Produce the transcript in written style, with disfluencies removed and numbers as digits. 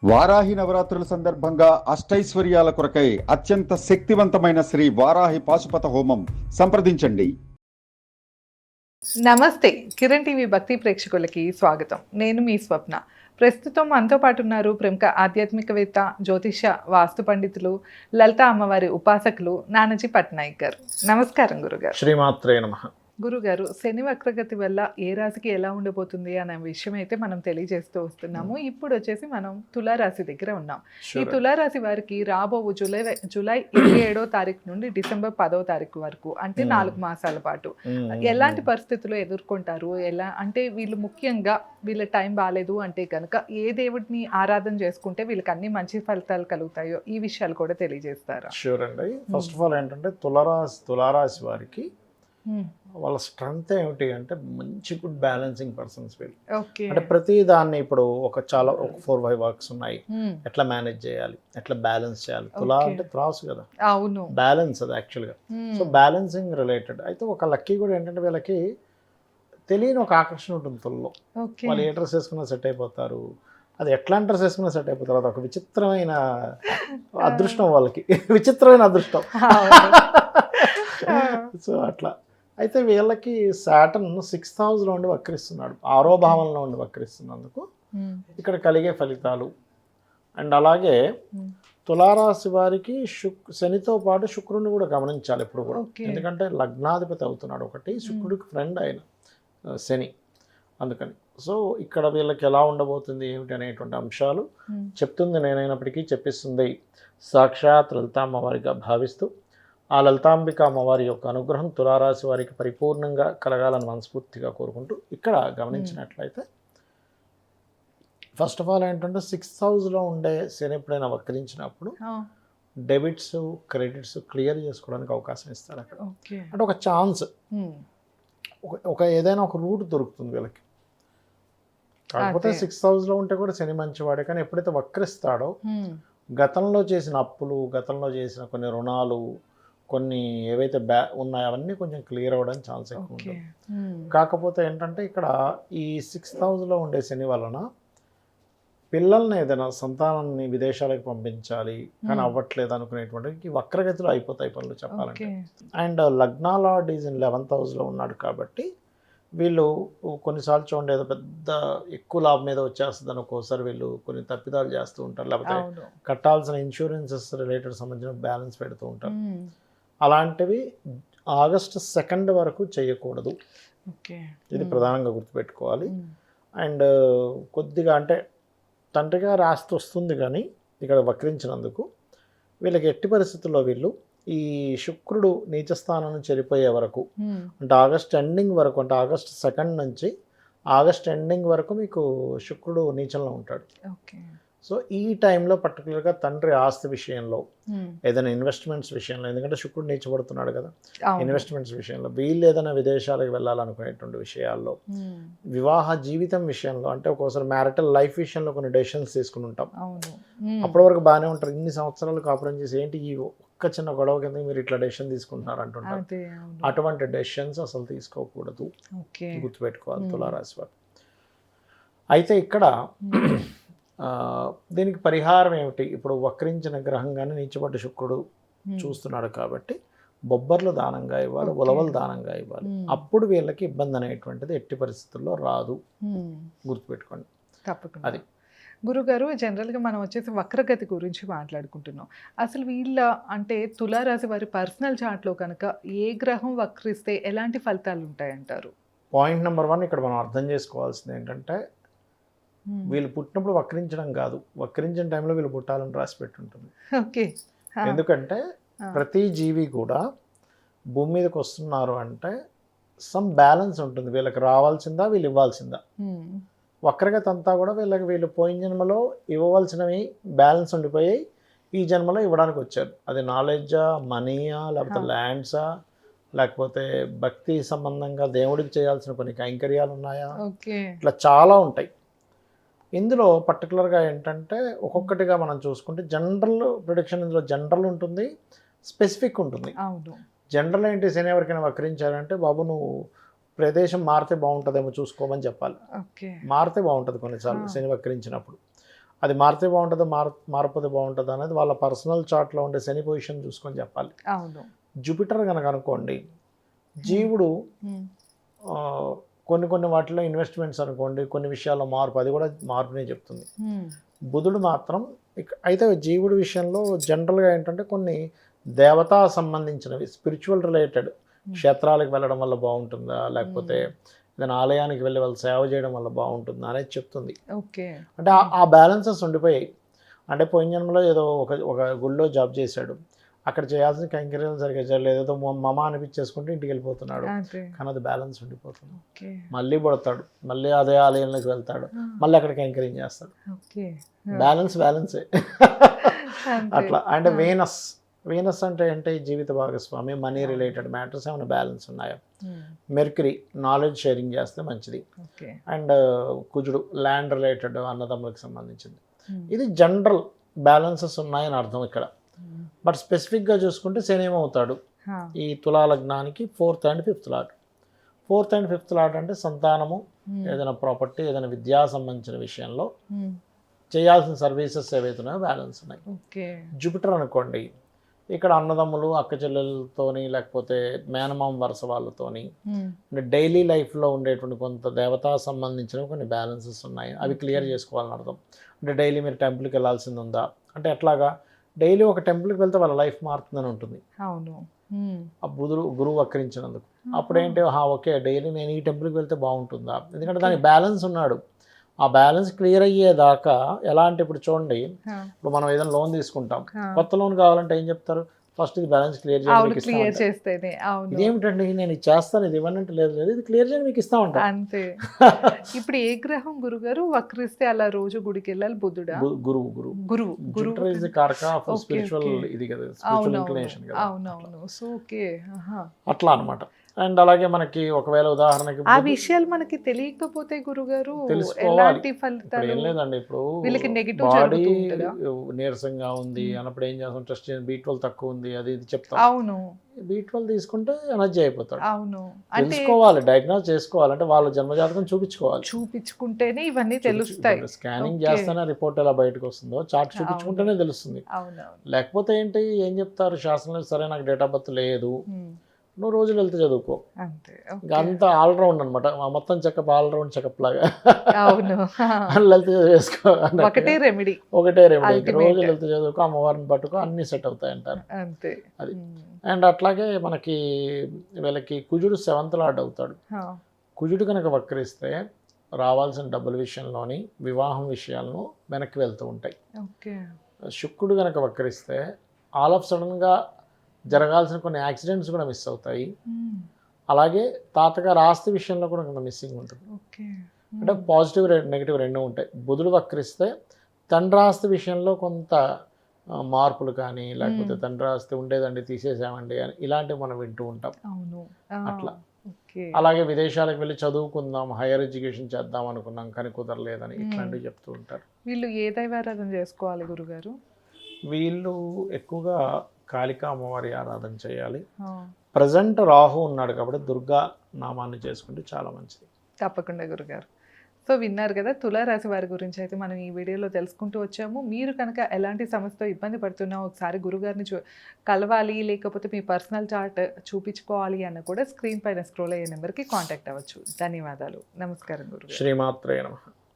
వారాహి నవరాత్రుల సందర్భంగా అష్టైశ్వర్యాల కొరకై అత్యంత శక్తివంతమైన శ్రీ వారాహి పాశుపత హోమం సంప్రదించండి. నమస్తే, కిరణ్ టీవీ భక్తి ప్రేక్షకులకి స్వాగతం. నేను మీ స్వప్న. ప్రస్తుతం మనతో పాటు ఉన్నారు ప్రముఖ ఆధ్యాత్మికవేత్త, జ్యోతిష, వాస్తు పండితులు, లలిత అమ్మవారి ఉపాసకులు నానాజీ పట్నాయక్ గారు. నమస్కారం గురుగారు. శ్రీమాత్రే నమః. గురుగారు, శని వక్రగతి వల్ల ఏ రాశికి ఎలా ఉండబోతుంది అనే విషయం అయితే మనం తెలియజేస్తూ వస్తున్నాము. ఇప్పుడు వచ్చేసి మనం తులారాశి దగ్గర ఉన్నాం. ఈ తులారాశి వారికి రాబోవు జూలై 27వ తారీఖు నుండి డిసెంబర్ 10వ తారీఖు వరకు, అంటే 4 మాసాల పాటు ఎలాంటి పరిస్థితులు ఎదుర్కొంటారు? ఎలా అంటే వీళ్ళు ముఖ్యంగా వీళ్ళ టైం బాగాలేదు అంటే కనుక ఏ దేవుడిని ఆరాధన చేసుకుంటే వీళ్ళకి అన్ని మంచి ఫలితాలు కలుగుతాయో ఈ విషయాలు కూడా తెలియజేస్తారా? షూర్ అండి. ఫస్ట్ ఆఫ్ ఆల్ ఏంటంటే తులారాశి వారికి వాళ్ళ స్ట్రెంగ్త్ ఏమిటి అంటే మంచి గుడ్ బ్యాలెన్సింగ్ పర్సన్స్ వీళ్ళు. అంటే ప్రతి దాన్ని ఇప్పుడు ఒక 4-5 వర్క్స్ ఉన్నాయి, ఎట్లా మేనేజ్ చేయాలి, ఎట్లా బ్యాలెన్స్ చేయాలి. తులా అంటే త్రాసు కదా, అవును, బ్యాలెన్స్ అది యాక్చువల్గా. సో బ్యాలెన్సింగ్ రిలేటెడ్ అయితే ఒక లక్కీ కూడా ఏంటంటే వీళ్ళకి తెలియని ఒక ఆకర్షణ ఉంటుంది తులలో. వాళ్ళు ఏ డ్రెస్ వేసుకున్నా సెట్ అయిపోతారు. అది ఎట్లా డ్రెస్ వేసుకున్నా సెట్ అయిపోతారు. అది ఒక విచిత్రమైన అదృష్టం వాళ్ళకి, విచిత్రమైన అదృష్టం. సో అట్లా అయితే వీళ్ళకి సాటర్న్ 6th హౌస్లో ఉండి వక్రిస్తున్నాడు, 6వ భావంలో ఉండి వక్రిస్తున్నందుకు ఇక్కడ కలిగే ఫలితాలు. అండ్ అలాగే తులారాశి వారికి శనితో పాటు శుక్రుడిని కూడా గమనించాలి ఎప్పుడు కూడా. ఎందుకంటే లగ్నాధిపతి అవుతున్నాడు ఒకటి, శుక్రుడికి ఫ్రెండ్ అయిన శని, అందుకని. సో ఇక్కడ వీళ్ళకి ఎలా ఉండబోతుంది ఏమిటి అనేటువంటి అంశాలు చెప్తుంది నేనైనప్పటికీ చెప్పిస్తుంది సాక్షాత్ లలితామ్మవారిగా భావిస్తూ, ఆ లలితాంబిక అమ్మవారి యొక్క అనుగ్రహం తులారాశి వారికి పరిపూర్ణంగా కలగాలని మనస్ఫూర్తిగా కోరుకుంటూ, ఇక్కడ గమనించినట్లయితే ఫస్ట్ ఆఫ్ ఆల్ ఏంటంటే 6th హౌస్లో ఉండే శని ఎప్పుడైనా వక్రించినప్పుడు డెబిట్స్ క్రెడిట్స్ క్లియర్ చేసుకోవడానికి అవకాశం ఇస్తారు అక్కడ. అంటే ఒక ఛాన్స్, ఒక ఏదైనా ఒక రూట్ దొరుకుతుంది వీళ్ళకి. కాకపోతే 6th హౌస్లో ఉంటే కూడా శని మంచివాడే, కానీ ఎప్పుడైతే వక్రిస్తాడో గతంలో చేసిన అప్పులు, గతంలో చేసిన కొన్ని రుణాలు, కొన్ని ఏవైతే ఉన్నాయో అవన్నీ కొంచెం క్లియర్ అవ్వడానికి ఛాన్స్ ఎక్కువ ఉంటుంది. కాకపోతే ఏంటంటే ఇక్కడ ఈ 6th హౌస్లో ఉండే శని వలన పిల్లల్ని ఏదైనా సంతానాన్ని విదేశాలకు పంపించాలి కానీ అవ్వట్లేదు అనుకునేటువంటి వక్రగతిలో అయిపోతాయి పనులు చెప్పాలంటే. అండ్ లగ్నాలార్డ్ ఈజ్ ఇన్ 11th హౌస్లో ఉన్నాడు కాబట్టి వీళ్ళు కొన్నిసార్లు చూడండి ఏదో పెద్ద ఎక్కువ లాభం మీద వచ్చేస్తుంది ఒక్కోసారి వీళ్ళు కొన్ని తప్పిదాలు చేస్తూ ఉంటారు, లేకపోతే కట్టాల్సిన ఇన్సూరెన్సెస్ రిలేటెడ్ సంబంధించిన బ్యాలెన్స్ పెడుతూ ఉంటారు. అలాంటివి August 2nd వరకు చేయకూడదు, ఇది ప్రధానంగా గుర్తుపెట్టుకోవాలి. అండ్ కొద్దిగా అంటే తండ్రి గారు ఆస్తి వస్తుంది కానీ ఇక్కడ వక్రించినందుకు వీళ్ళకి ఎట్టి పరిస్థితుల్లో వీళ్ళు ఈ శుక్రుడు నీచస్థానం నుంచి వెళ్ళిపోయే వరకు, అంటే ఆగస్ట్ ఎండింగ్ వరకు, అంటే August 2nd నుంచి ఆగస్ట్ ఎండింగ్ వరకు మీకు శుక్రుడు నీచంలో ఉంటాడు. సో ఈ టైంలో పర్టికులర్గా తండ్రి ఆస్తి విషయంలో, ఏదైనా ఇన్వెస్ట్మెంట్స్ విషయంలో, ఎందుకంటే శుక్రుడు నీచబడుతున్నాడు కదా, ఇన్వెస్ట్మెంట్స్ విషయంలో, వీళ్ళు ఏదైనా విదేశాలకు వెళ్ళాలనుకునేటువంటి విషయాల్లో, వివాహ జీవితం విషయంలో, అంటే ఒక్కోసారి మ్యారిటల్ లైఫ్ విషయంలో కొన్ని డెసిషన్స్ తీసుకుని ఉంటాం. అప్పటి వరకు బాగానే ఉంటారు, ఇన్ని సంవత్సరాలు కాపురం చేసి ఏంటి ఈ ఒక్క చిన్న గొడవ కింద మీరు ఇట్లా డెసిషన్ తీసుకుంటున్నారు అంటుంటారు. అటువంటి డెసిషన్స్ అసలు తీసుకోకూడదు, గుర్తుపెట్టుకోవాలి తులారాశి వారు. అయితే ఇక్కడ దీనికి పరిహారం ఏమిటి? ఇప్పుడు వక్రించిన గ్రహంగానే నీచబడ్డ శుక్రుడు చూస్తున్నాడు కాబట్టి బొబ్బర్లు దానంగా ఇవ్వాలి, ఉలవలు దానంగా ఇవ్వాలి. అప్పుడు వీళ్ళకి ఇబ్బంది అనేటువంటిది ఎట్టి పరిస్థితుల్లో రాదు, గుర్తుపెట్టుకోండి. అది గురుగారు, జనరల్గా మనం వచ్చేసి వక్రగతి గురించి మాట్లాడుకుంటున్నాం. అసలు వీళ్ళ అంటే తులారాశి వారి పర్సనల్ చార్ట్లో కనుక ఏ గ్రహం వక్రిస్తే ఎలాంటి ఫలితాలు ఉంటాయంటారు? పాయింట్ నెంబర్ 1 ఇక్కడ మనం అర్థం చేసుకోవాల్సింది ఏంటంటే వీళ్ళు పుట్టినప్పుడు వక్రించడం కాదు, వక్రించిన టైంలో వీళ్ళు పుట్టాలని రాసి పెట్టుంటుంది. ఎందుకంటే ప్రతి జీవి కూడా భూమి మీదకి వస్తున్నారు అంటే సమ్ బ్యాలెన్స్ ఉంటుంది, వీళ్ళకి రావాల్సిందా వీళ్ళు ఇవ్వాల్సిందా. వక్రగతి అంతా కూడా వీళ్ళు పోయిన జన్మలో ఇవ్వవలసినవి బ్యాలెన్స్ ఉండిపోయాయి, ఈ జన్మలో ఇవ్వడానికి వచ్చారు. అది నాలెడ్జా, మనీయా, లేకపోతే ల్యాండ్సా, లేకపోతే భక్తి సంబంధంగా దేవుడికి చేయాల్సిన కొన్ని కైంకర్యాలు ఉన్నాయా, ఇట్లా చాలా ఉంటాయి. ఇందులో పర్టికులర్గా ఏంటంటే ఒక్కొక్కటిగా మనం చూసుకుంటే జనరల్ ప్రిడిక్షన్, ఇందులో జనరల్ ఉంటుంది, స్పెసిఫిక్ ఉంటుంది. జనరల్ ఏంటి, శని ఎవరికైనా వక్రించారంటే బాబు నువ్వు ప్రదేశం మారితే బాగుంటుందేమో చూసుకోమని చెప్పాలి. మారితే బాగుంటుంది కొన్నిసార్లు శని వక్రించినప్పుడు. అది మారితే బాగుంటుందో మారకపోతే బాగుంటుందో అనేది వాళ్ళ పర్సనల్ చార్ట్లో ఉండే శని పొజిషన్ చూసుకొని చెప్పాలి. అవును. జూపిటర్ కనుక అనుకోండి, జీవుడు కొన్ని వాటిలో ఇన్వెస్ట్మెంట్స్ అనుకోండి, కొన్ని విషయాల్లో మార్పు, అది కూడా మార్పునే చెప్తుంది. బుధుడు మాత్రం అయితే జీవుడి విషయంలో జనరల్గా ఏంటంటే కొన్ని దేవతా సంబంధించినవి స్పిరిచువల్ రిలేటెడ్ క్షేత్రాలకు వెళ్ళడం వల్ల బాగుంటుందా, లేకపోతే ఏదైనా ఆలయానికి వెళ్ళి వాళ్ళు సేవ చేయడం వల్ల బాగుంటుందా అనేది చెప్తుంది. అంటే ఆ బ్యాలెన్సెస్ ఉండిపోయాయి. అంటే పోయిన జన్మలో ఏదో ఒక గుళ్ళో జాబ్ చేశాడు, అక్కడ చేయాల్సిన కైంకర్యాలు సరిగ్గా చేయలేదు, ఏదో మమ అనిపించేసుకుంటే ఇంటికి వెళ్ళిపోతున్నాడు, కానీ అది బ్యాలెన్స్ ఉండిపోతుంది. మళ్ళీ పడతాడు, మళ్ళీ అదే ఆలయంలోకి వెళ్తాడు, మళ్ళీ అక్కడ కైంకర్యం చేస్తాడు. బ్యాలెన్సే అట్లా. అంటే వీనస్ అంటే ఏంటి, జీవిత భాగస్వామి, మనీ రిలేటెడ్ మ్యాటర్స్ ఏమైనా బ్యాలెన్స్ ఉన్నాయా. మెర్క్యూరీ నాలెడ్జ్ షేరింగ్ చేస్తే మంచిది. అండ్ కుజుడు ల్యాండ్ రిలేటెడ్, అన్నదమ్ములకు సంబంధించింది. ఇది జనరల్ బ్యాలెన్సెస్ ఉన్నాయని అర్థం ఇక్కడ. బట్ స్పెసిఫిక్గా చూసుకుంటే శని ఏమవుతాడు, ఈ తులా లగ్నానికి 4th and 5th lot. 4th and 5th lot అంటే సంతానము, ఏదైనా ప్రాపర్టీ, ఏదైనా విద్యా సంబంధించిన విషయంలో చేయాల్సిన సర్వీసెస్ ఏవైతున్నాయో బ్యాలెన్స్ ఉన్నాయి. జూపిటర్ అనుకోండి, ఇక్కడ అన్నదమ్ములు, అక్క చెల్లెలతోని, లేకపోతే మేనమామ వరుస వాళ్ళతోని, అంటే డైలీ లైఫ్లో ఉండేటువంటి కొంత దేవతా సంబంధించిన కొన్ని బ్యాలెన్సెస్ ఉన్నాయి, అవి క్లియర్ చేసుకోవాలని అర్థం. అంటే డైలీ మీరు టెంపుల్కి వెళ్ళాల్సింది ఉందా అంటే ఎట్లాగా, డైలీ ఒక టెంపుల్కి వెళ్తే వాళ్ళ లైఫ్ మారుతుందని ఉంటుంది. అవును. ఆ గురువు వక్రించినందుకు అప్పుడేంటి, ఓకే డైలీ నేను ఈ టెంపుల్కి వెళ్తే బాగుంటుందా, ఎందుకంటే దానికి బ్యాలెన్స్ ఉన్నాడు. ఆ బ్యాలెన్స్ క్లియర్ అయ్యేదాకా ఎలా అంటే, ఇప్పుడు చూడండి, ఇప్పుడు మనం ఏదైనా లోన్ తీసుకుంటాం, కొత్త లోన్ కావాలంటే ఏం చెప్తారు, ఫస్ట్ ఇది బ్యాలెన్స్ క్లియర్ చేస్తేనే. ఇదేమిటండి నేను ఇది చేస్తాను, ఇది ఇవ్వనంటే లేదు ఇది క్లియర్ చేయని మీకు ఇస్తా ఉంటాను అంతే. ఇప్పుడు ఏ గ్రహం గురుగారు వక్రిస్తే అలా రోజు గుడికి వెళ్ళాలి? బుధుడా? గురువు ఇస్ ది కారక ఆఫ్ స్పిరిచువల్, ఇది కదా స్పిరిచువల్ ఇంక్లినేషన్ కదా. అవునవును. సో ఓకే, అట్లా అన్నమాట. అండ్ అలాగే మనకి ఒకవేళ ఉదాహరణకి ఆ విషయాలు మనకి తెలియకపోతే గురుగారు తెలుసుకోవాలి. ఏం లేదండి, ఇప్పుడు బాడీ నీరసంగా ఉంది అన్నప్పుడు ఏం చేస్తాం, టెస్ట్ B12 తక్కువ ఉంది, అది ఇది చెప్తాం. అవును. B12 తీసుకుంటే ఎనర్జీ అయిపోతాడు. అవును. తెలుసుకోవాలి, డయాగ్నోస్ చేసుకోవాలి, అంటే వాళ్ళ జన్మజాతకం చూపించుకుంటేనే ఇవన్నీ తెలుస్తాయి. స్కానింగ్ చేస్తేనే రిపోర్ట్ ఎలా బయటకు వస్తుందో చార్ట్ చూపించుకుంటేనే తెలుస్తుంది. లేకపోతే ఏంటి, ఏం చెప్తారు శాస్త్రంలో, సరే నాకు డేట్ ఆఫ్ బర్త్ లేదు, నువ్వు రోజులు వెళ్తే చదువుకో, అంత ఆల్రౌండ్ అనమాట, మొత్తం చెకప్, ఆల్రౌండ్ చెకప్ లాగా వెళ్తే చదివేసుకో, ఒకటే రెమెడీ, రోజులు వెళ్తే చదువుకో, అమ్మవారిని పట్టుకో, అన్ని సెట్ అవుతాయి అంటారు. అది. అండ్ అట్లాగే మనకి వీళ్ళకి కుజుడు 7th లార్డ్ అవుతాడు. కుజుడు కనుక వక్రిస్తే రావాల్సిన డబ్బుల విషయంలోని, వివాహం విషయాలను వెనక్కి వెళ్తూ ఉంటాయి. శుక్రుడు కనుక వక్రిస్తే ఆల్ ఆఫ్ సడన్గా జరగాల్సిన కొన్ని యాక్సిడెంట్స్ కూడా మిస్ అవుతాయి. అలాగే తాతగారు ఆస్తి విషయంలో కూడా కొంత మిస్సింగ్ ఉంటుంది. అంటే పాజిటివ్ నెగిటివ్ రెండూ ఉంటాయి. బుధుడు వక్రిస్తే తండ్రి ఆస్తి విషయంలో కొంత మార్పులు కానీ, లేకపోతే తండ్రి ఆస్తి ఉండేదండి తీసేసామండి అని ఇలాంటివి మనం వింటూ ఉంటాం. అట్లా. అలాగే విదేశాలకు వెళ్ళి చదువుకుందాం, హైయర్ ఎడ్యుకేషన్ చేద్దాం అనుకున్నాం కానీ కుదరలేదని ఇట్లాంటివి చెప్తూ ఉంటారు. వీళ్ళు ఏ దైవారాధన చేసుకోవాలి గురుగారు? వీళ్ళు ఎక్కువగా కాళికా అమ్మవారి ఆరాధన చేయాలి. ప్రజెంట్ రాహు ఉన్నాడు కాబట్టి దుర్గా నామాన్ని చేసుకుంటే చాలా మంచిది. తప్పకుండా గురుగారు. సో విన్నారు కదా, తులారాశి వారి గురించి అయితే మనం ఈ వీడియోలో తెలుసుకుంటూ వచ్చాము. మీరు కనుక ఎలాంటి సమస్యతో ఇబ్బంది పడుతున్నా ఒకసారి గురుగారిని కలవాలి, లేకపోతే మీ పర్సనల్ చార్ట్ చూపించుకోవాలి అన్న కూడా స్క్రీన్ పైన స్క్రోల్ అయ్యే నెంబర్కి కాంటాక్ట్ అవ్వచ్చు. ధన్యవాదాలు. నమస్కారం గురుగారు. శ్రీమాత్రే నమః.